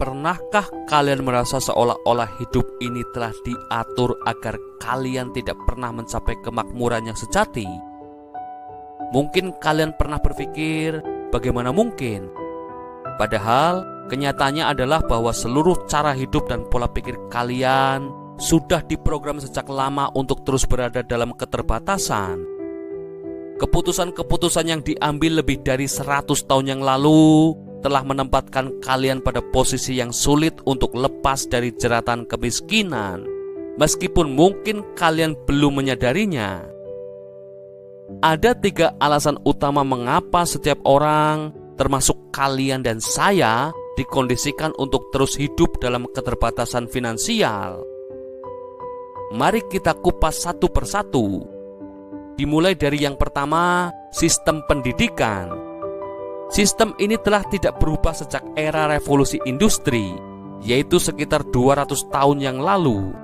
Pernahkah kalian merasa seolah-olah hidup ini telah diatur agar kalian tidak pernah mencapai kemakmuran yang sejati? Mungkin kalian pernah berpikir, bagaimana mungkin? Padahal kenyataannya adalah bahwa seluruh cara hidup dan pola pikir kalian sudah diprogram sejak lama untuk terus berada dalam keterbatasan. Keputusan-keputusan yang diambil lebih dari 100 tahun yang lalu telah menempatkan kalian pada posisi yang sulit untuk lepas dari jeratan kemiskinan, meskipun mungkin kalian belum menyadarinya. Ada 3 alasan utama mengapa setiap orang, termasuk kalian dan saya, dikondisikan untuk terus hidup dalam keterbatasan finansial. Mari kita kupas satu persatu. Dimulai dari yang pertama, sistem pendidikan. Sistem ini telah tidak berubah sejak era revolusi industri, yaitu sekitar 200 tahun yang lalu.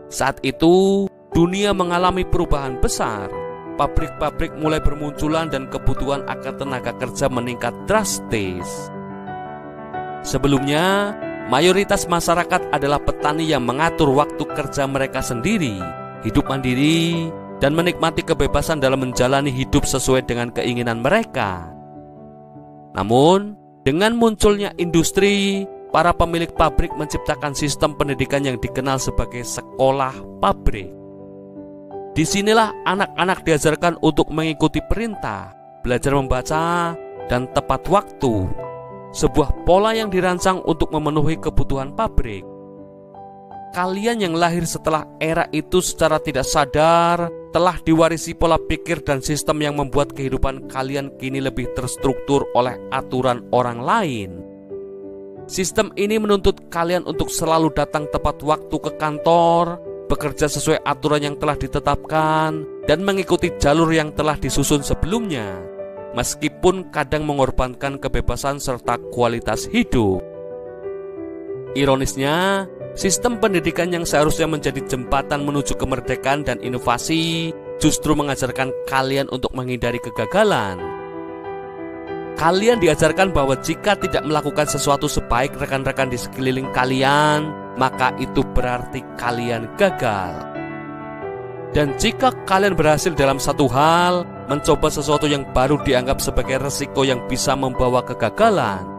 Saat itu, dunia mengalami perubahan besar. Pabrik-pabrik mulai bermunculan dan kebutuhan akan tenaga kerja meningkat drastis. Sebelumnya, mayoritas masyarakat adalah petani yang mengatur waktu kerja mereka sendiri, hidup mandiri, dan menikmati kebebasan dalam menjalani hidup sesuai dengan keinginan mereka. Namun, dengan munculnya industri, para pemilik pabrik menciptakan sistem pendidikan yang dikenal sebagai sekolah pabrik. Disinilah anak-anak diajarkan untuk mengikuti perintah, belajar membaca, dan tepat waktu. Sebuah pola yang dirancang untuk memenuhi kebutuhan pabrik. Kalian yang lahir setelah era itu secara tidak sadar telah diwarisi pola pikir dan sistem yang membuat kehidupan kalian kini lebih terstruktur oleh aturan orang lain. Sistem ini menuntut kalian untuk selalu datang tepat waktu ke kantor, bekerja sesuai aturan yang telah ditetapkan, dan mengikuti jalur yang telah disusun sebelumnya, meskipun kadang mengorbankan kebebasan serta kualitas hidup. Ironisnya, sistem pendidikan yang seharusnya menjadi jembatan menuju kemerdekaan dan inovasi justru mengajarkan kalian untuk menghindari kegagalan. Kalian diajarkan bahwa jika tidak melakukan sesuatu sebaik rekan-rekan di sekeliling kalian, maka itu berarti kalian gagal. Dan jika kalian berhasil dalam satu hal, mencoba sesuatu yang baru dianggap sebagai resiko yang bisa membawa kegagalan.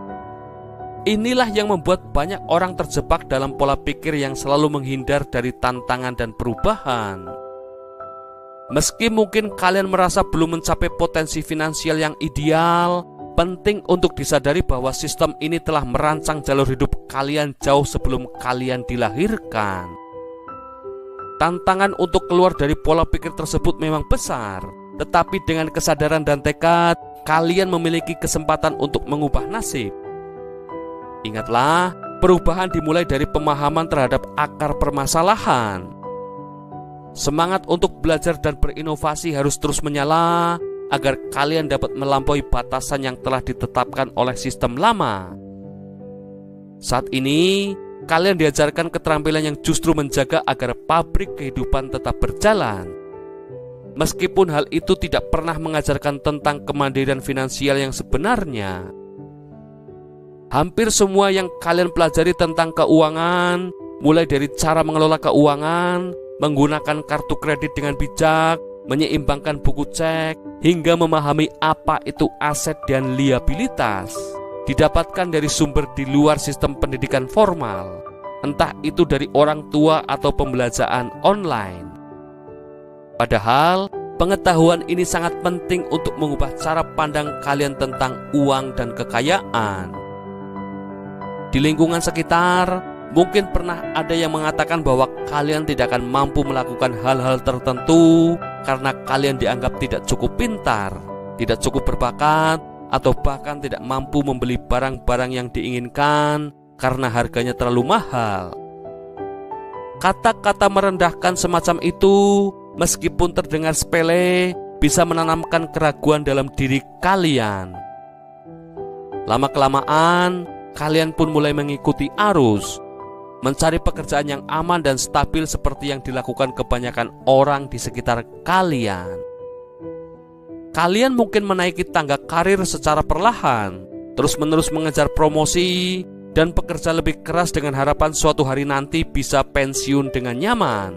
Inilah yang membuat banyak orang terjebak dalam pola pikir yang selalu menghindar dari tantangan dan perubahan. Meski mungkin kalian merasa belum mencapai potensi finansial yang ideal, penting untuk disadari bahwa sistem ini telah merancang jalur hidup kalian jauh sebelum kalian dilahirkan. Tantangan untuk keluar dari pola pikir tersebut memang besar, tetapi dengan kesadaran dan tekad, kalian memiliki kesempatan untuk mengubah nasib. Ingatlah, perubahan dimulai dari pemahaman terhadap akar permasalahan. Semangat untuk belajar dan berinovasi harus terus menyala agar kalian dapat melampaui batasan yang telah ditetapkan oleh sistem lama. Saat ini, kalian diajarkan keterampilan yang justru menjaga agar pabrik kehidupan tetap berjalan. Meskipun hal itu tidak pernah mengajarkan tentang kemandirian finansial yang sebenarnya. Hampir semua yang kalian pelajari tentang keuangan, mulai dari cara mengelola keuangan, menggunakan kartu kredit dengan bijak, menyeimbangkan buku cek, hingga memahami apa itu aset dan liabilitas, didapatkan dari sumber di luar sistem pendidikan formal, entah itu dari orang tua atau pembelajaran online. Padahal, pengetahuan ini sangat penting untuk mengubah cara pandang kalian tentang uang dan kekayaan. Di lingkungan sekitar, mungkin pernah ada yang mengatakan bahwa kalian tidak akan mampu melakukan hal-hal tertentu karena kalian dianggap tidak cukup pintar, tidak cukup berbakat, atau bahkan tidak mampu membeli barang-barang yang diinginkan karena harganya terlalu mahal. Kata-kata merendahkan semacam itu, meskipun terdengar sepele, bisa menanamkan keraguan dalam diri kalian. Lama-kelamaan, kalian pun mulai mengikuti arus, mencari pekerjaan yang aman dan stabil seperti yang dilakukan kebanyakan orang di sekitar kalian. Kalian mungkin menaiki tangga karir secara perlahan, terus-menerus mengejar promosi, dan bekerja lebih keras dengan harapan suatu hari nanti bisa pensiun dengan nyaman.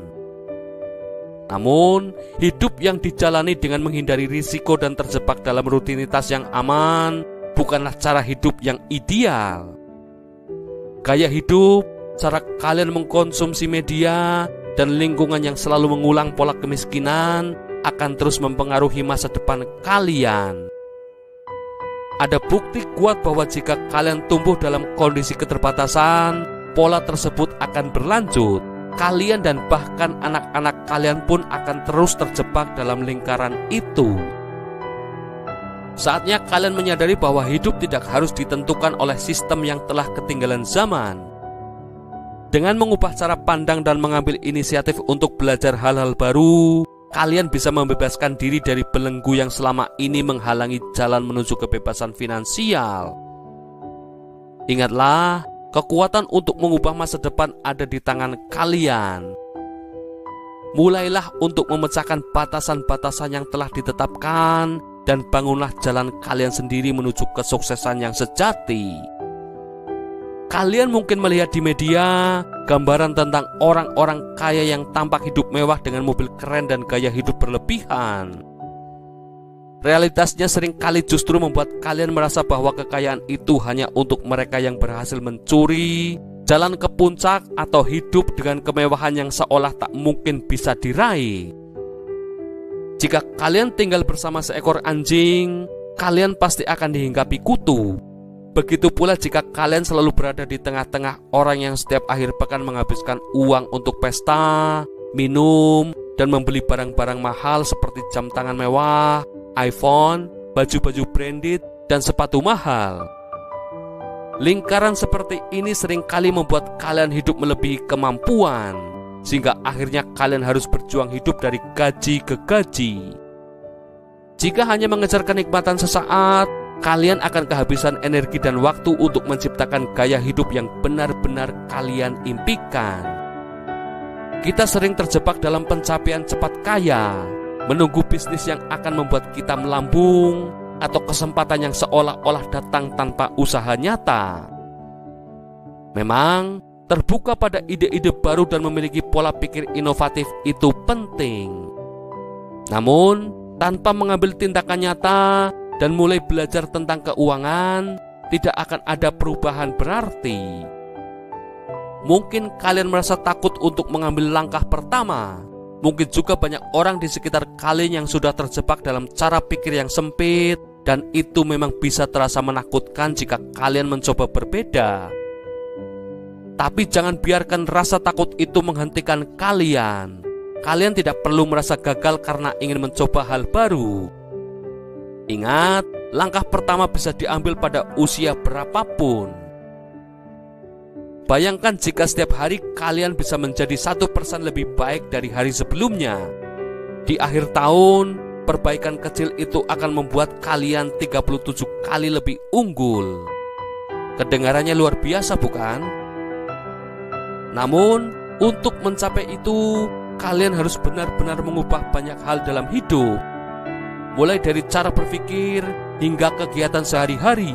Namun, hidup yang dijalani dengan menghindari risiko dan terjebak dalam rutinitas yang aman bukanlah cara hidup yang ideal. Gaya hidup, cara kalian mengkonsumsi media, dan lingkungan yang selalu mengulang pola kemiskinan akan terus mempengaruhi masa depan kalian. Ada bukti kuat bahwa jika kalian tumbuh dalam kondisi keterbatasan, pola tersebut akan berlanjut. Kalian dan bahkan anak-anak kalian pun akan terus terjebak dalam lingkaran itu. Saatnya kalian menyadari bahwa hidup tidak harus ditentukan oleh sistem yang telah ketinggalan zaman. Dengan mengubah cara pandang dan mengambil inisiatif untuk belajar hal-hal baru, kalian bisa membebaskan diri dari belenggu yang selama ini menghalangi jalan menuju kebebasan finansial. Ingatlah, kekuatan untuk mengubah masa depan ada di tangan kalian. Mulailah untuk memecahkan batasan-batasan yang telah ditetapkan dan bangunlah jalan kalian sendiri menuju kesuksesan yang sejati. Kalian mungkin melihat di media gambaran tentang orang-orang kaya yang tampak hidup mewah dengan mobil keren dan gaya hidup berlebihan. Realitasnya seringkali justru membuat kalian merasa bahwa kekayaan itu hanya untuk mereka yang berhasil mencuri, jalan ke puncak, atau hidup dengan kemewahan yang seolah tak mungkin bisa diraih. Jika kalian tinggal bersama seekor anjing, kalian pasti akan dihinggapi kutu. Begitu pula jika kalian selalu berada di tengah-tengah orang yang setiap akhir pekan menghabiskan uang untuk pesta, minum, dan membeli barang-barang mahal seperti jam tangan mewah, iPhone, baju-baju branded, dan sepatu mahal. Lingkaran seperti ini seringkali membuat kalian hidup melebihi kemampuan, sehingga akhirnya kalian harus berjuang hidup dari gaji ke gaji. Jika hanya mengejar kenikmatan sesaat, kalian akan kehabisan energi dan waktu untuk menciptakan gaya hidup yang benar-benar kalian impikan. Kita sering terjebak dalam pencapaian cepat kaya, menunggu bisnis yang akan membuat kita melambung, atau kesempatan yang seolah-olah datang tanpa usaha nyata. Memang, terbuka pada ide-ide baru dan memiliki pola pikir inovatif itu penting. Namun, tanpa mengambil tindakan nyata dan mulai belajar tentang keuangan, tidak akan ada perubahan berarti. Mungkin kalian merasa takut untuk mengambil langkah pertama. Mungkin juga banyak orang di sekitar kalian yang sudah terjebak dalam cara pikir yang sempit, dan itu memang bisa terasa menakutkan jika kalian mencoba berbeda. Tapi jangan biarkan rasa takut itu menghentikan kalian. Kalian tidak perlu merasa gagal karena ingin mencoba hal baru. Ingat, langkah pertama bisa diambil pada usia berapapun. Bayangkan jika setiap hari kalian bisa menjadi 1% lebih baik dari hari sebelumnya. Di akhir tahun, perbaikan kecil itu akan membuat kalian 37 kali lebih unggul. Kedengarannya luar biasa, bukan? Namun, untuk mencapai itu, kalian harus benar-benar mengubah banyak hal dalam hidup. Mulai dari cara berpikir hingga kegiatan sehari-hari.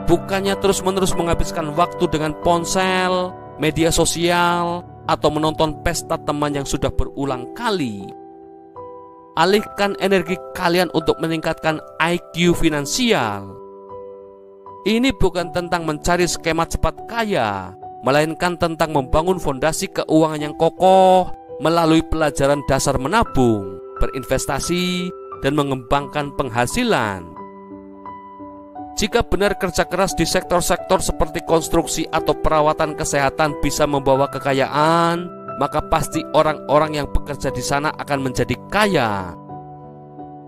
Bukannya terus-menerus menghabiskan waktu dengan ponsel, media sosial, atau menonton pesta teman yang sudah berulang kali. Alihkan energi kalian untuk meningkatkan IQ finansial. Ini bukan tentang mencari skema cepat kaya, melainkan tentang membangun fondasi keuangan yang kokoh melalui pelajaran dasar menabung, berinvestasi, dan mengembangkan penghasilan. Jika benar kerja keras di sektor-sektor seperti konstruksi atau perawatan kesehatan bisa membawa kekayaan, maka pasti orang-orang yang bekerja di sana akan menjadi kaya.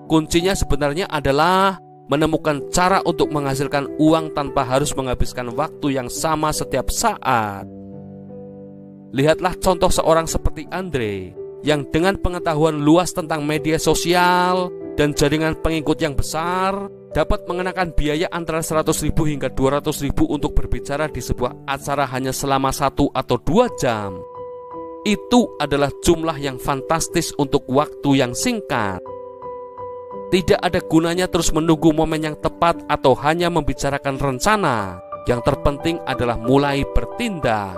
Kuncinya sebenarnya adalah menemukan cara untuk menghasilkan uang tanpa harus menghabiskan waktu yang sama setiap saat. Lihatlah contoh seorang seperti Andre, yang dengan pengetahuan luas tentang media sosial dan jaringan pengikut yang besar, dapat mengenakan biaya antara 100.000 hingga 200.000 untuk berbicara di sebuah acara hanya selama 1 atau 2 jam. Itu adalah jumlah yang fantastis untuk waktu yang singkat. Tidak ada gunanya terus menunggu momen yang tepat atau hanya membicarakan rencana. Yang terpenting adalah mulai bertindak.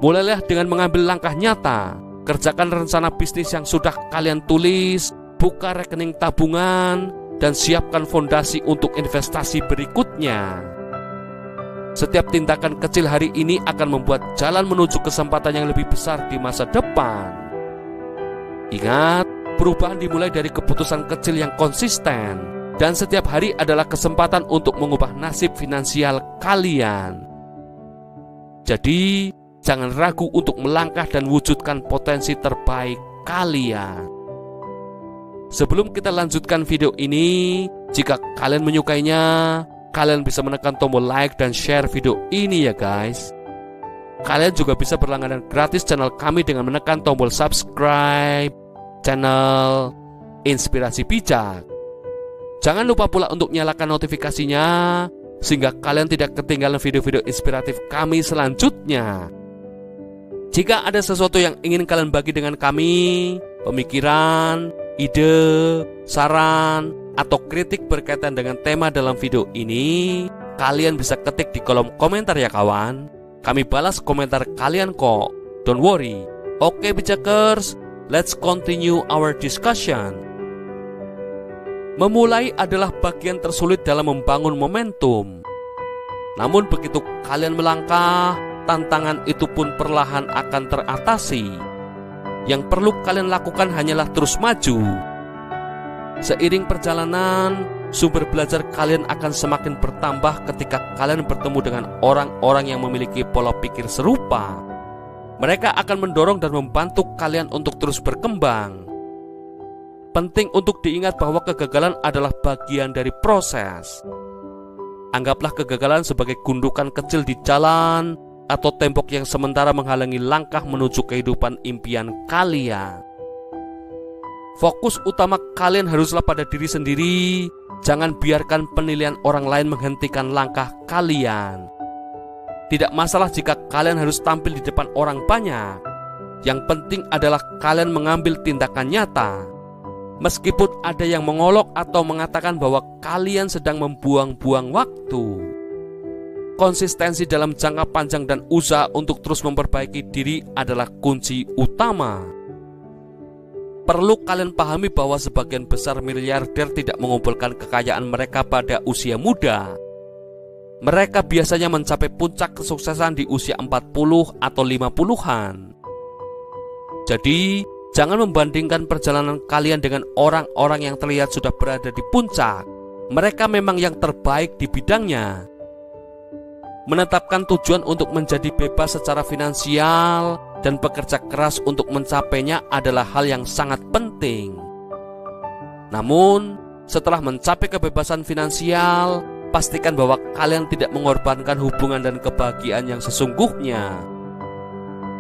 Mulailah dengan mengambil langkah nyata. Kerjakan rencana bisnis yang sudah kalian tulis, buka rekening tabungan, dan siapkan fondasi untuk investasi berikutnya. Setiap tindakan kecil hari ini akan membuat jalan menuju kesempatan yang lebih besar di masa depan. Ingat, perubahan dimulai dari keputusan kecil yang konsisten, dan setiap hari adalah kesempatan untuk mengubah nasib finansial kalian. Jadi, jangan ragu untuk melangkah dan wujudkan potensi terbaik kalian. Sebelum kita lanjutkan video ini, jika kalian menyukainya, kalian bisa menekan tombol like dan share video ini ya guys. Kalian juga bisa berlangganan gratis channel kami dengan menekan tombol subscribe channel Inspirasi Bijak. Jangan lupa pula untuk nyalakan notifikasinya, sehingga kalian tidak ketinggalan video-video inspiratif kami selanjutnya. Jika ada sesuatu yang ingin kalian bagi dengan kami, pemikiran, ide, saran, atau kritik berkaitan dengan tema dalam video ini, kalian bisa ketik di kolom komentar ya kawan. Kami balas komentar kalian kok. Don't worry. Oke Bijakers, let's continue our discussion. Memulai adalah bagian tersulit dalam membangun momentum. Namun begitu kalian melangkah, tantangan itu pun perlahan akan teratasi. Yang perlu kalian lakukan hanyalah terus maju. Seiring perjalanan, sumber belajar kalian akan semakin bertambah ketika kalian bertemu dengan orang-orang yang memiliki pola pikir serupa. Mereka akan mendorong dan membantu kalian untuk terus berkembang. Penting untuk diingat bahwa kegagalan adalah bagian dari proses. Anggaplah kegagalan sebagai gundukan kecil di jalan atau tembok yang sementara menghalangi langkah menuju kehidupan impian kalian. Fokus utama kalian haruslah pada diri sendiri. Jangan biarkan penilaian orang lain menghentikan langkah kalian. Tidak masalah jika kalian harus tampil di depan orang banyak. Yang penting adalah kalian mengambil tindakan nyata. Meskipun ada yang mengolok atau mengatakan bahwa kalian sedang membuang-buang waktu. Konsistensi dalam jangka panjang dan usaha untuk terus memperbaiki diri adalah kunci utama. Perlu kalian pahami bahwa sebagian besar miliarder tidak mengumpulkan kekayaan mereka pada usia muda. Mereka biasanya mencapai puncak kesuksesan di usia 40 atau 50-an. Jadi, jangan membandingkan perjalanan kalian dengan orang-orang yang terlihat sudah berada di puncak. Mereka memang yang terbaik di bidangnya. Menetapkan tujuan untuk menjadi bebas secara finansial dan bekerja keras untuk mencapainya adalah hal yang sangat penting. Namun, setelah mencapai kebebasan finansial, pastikan bahwa kalian tidak mengorbankan hubungan dan kebahagiaan yang sesungguhnya.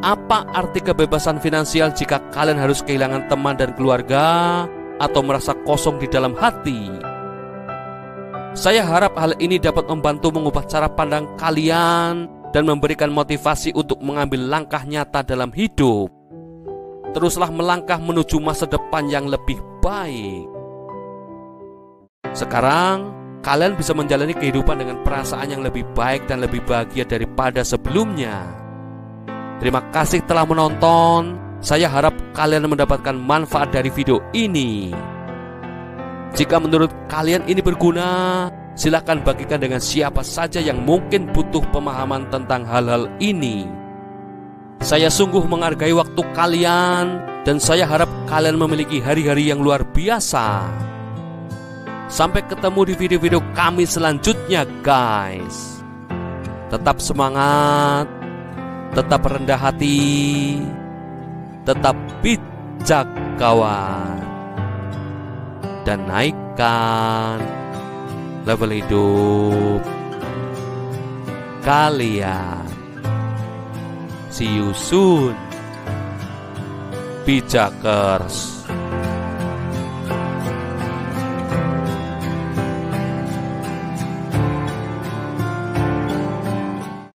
Apa arti kebebasan finansial jika kalian harus kehilangan teman dan keluarga atau merasa kosong di dalam hati? Saya harap hal ini dapat membantu mengubah cara pandang kalian dan memberikan motivasi untuk mengambil langkah nyata dalam hidup. Teruslah melangkah menuju masa depan yang lebih baik. Sekarang, kalian bisa menjalani kehidupan dengan perasaan yang lebih baik dan lebih bahagia daripada sebelumnya. Terima kasih telah menonton. Saya harap kalian mendapatkan manfaat dari video ini. Jika menurut kalian ini berguna, silakan bagikan dengan siapa saja yang mungkin butuh pemahaman tentang hal-hal ini. Saya sungguh menghargai waktu kalian, dan saya harap kalian memiliki hari-hari yang luar biasa. Sampai ketemu di video-video kami selanjutnya guys. Tetap semangat, tetap rendah hati, tetap bijak kawan, dan naikkan level hidup kalian. See you soon, Bijakers.